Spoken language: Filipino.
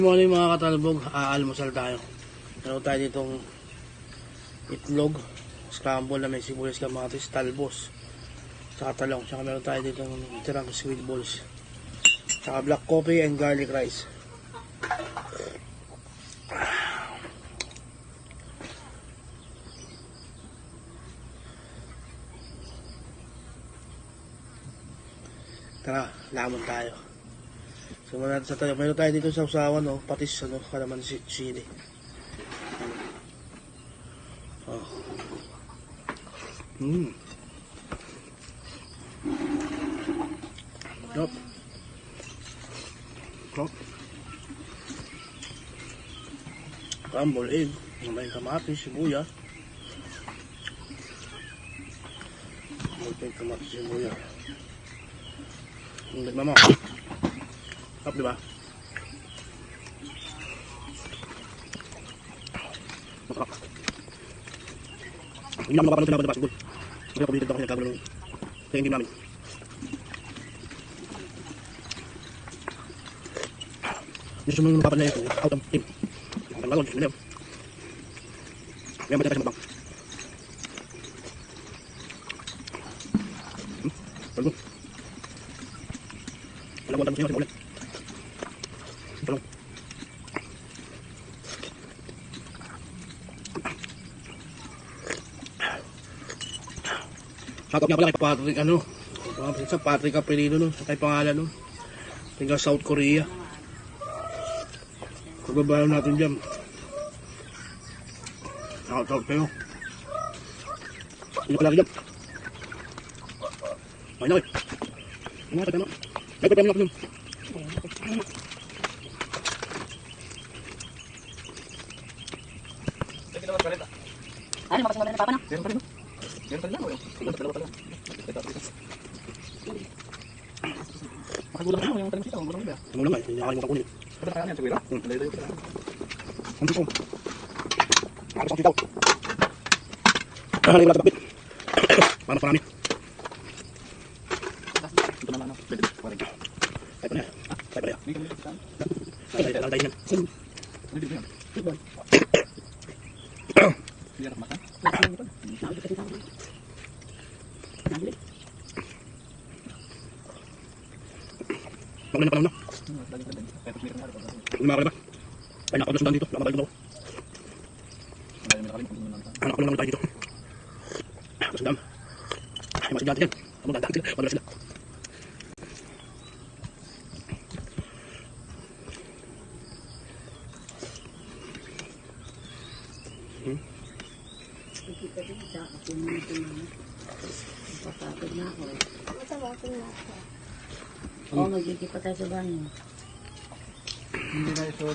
Good morning mga katalbog, aalmusal tayo. Meron tayo ditong itlog, scramble na may sibuyas, kamatis, talbos, saka talong. Saka meron tayo ditong tirang squid balls, saka black coffee and garlic rice. Tara, lamon tayo. Simulan natin sa tayo. Meron tayo dito sa usawan, no? Patis, kalamansi, chili. Oh. Drop. Drop. Crumble egg. May kamatis, sibuyas. May kamatis, sibuyas. Ang nagmama. Up, diba? Masarap. Hindi namin nakapanood sa laban na basketball. Kasi ako dito kasi nagkagano sa game namin. Hindi siya nung nakapanood na ito. Out of team. Ang lagon, hindi na. Kaya matay tayo sa mabang. Talbo. Alam mo, talbo siya kasi maulit. Talong. Shoutout nga pala kay Patrick, sa Patrick Apellido, no? Sa kay pangalan, no? Taga South Korea. Pagbabayaw natin dyan. Shoutout kayo. Hindi pa lagi dyan. Ay na kayo. Ay na kayo. Ay pa tayo na. Ano, makasama na papa na? Meron pa rin, no? Meron pa rin lang, o? Dalawa pa lang. Makagulang ka mo, yung talim sitaw, ang gulang ba? Tumulang nga, hindi nakalimutan kunin. Ba't na kaya yan, siguro? Layo-layo pa lang. Ang sitaw. Nakalimutan sitaw. Halay wala sa kapit. Paano pa namin? Ito naman, ano? Pwede, waring. Kaya pa na yan. Kaya pa na yan. Hindi ka muna saan? Kaya tayo yan. Ano dito yan? Football. Hindi yan kumaka? Makulit na pa lang na. Lagi ka din. Kaya tapos meron nga rin. Lumakali ba? Ay nakapag na sundan dito. Nakapag na ako. Malayo may nakalim, kung hindi mo naman. Nakapag na tayo dito. Masundam. Ay masundante yan. Ano ganda sila. Madala sila. Kita din sa akin mo ito na. Papatid na ako. Matawagin na ako. Oo, magkikita tayo sa banyo. Hindi na ito.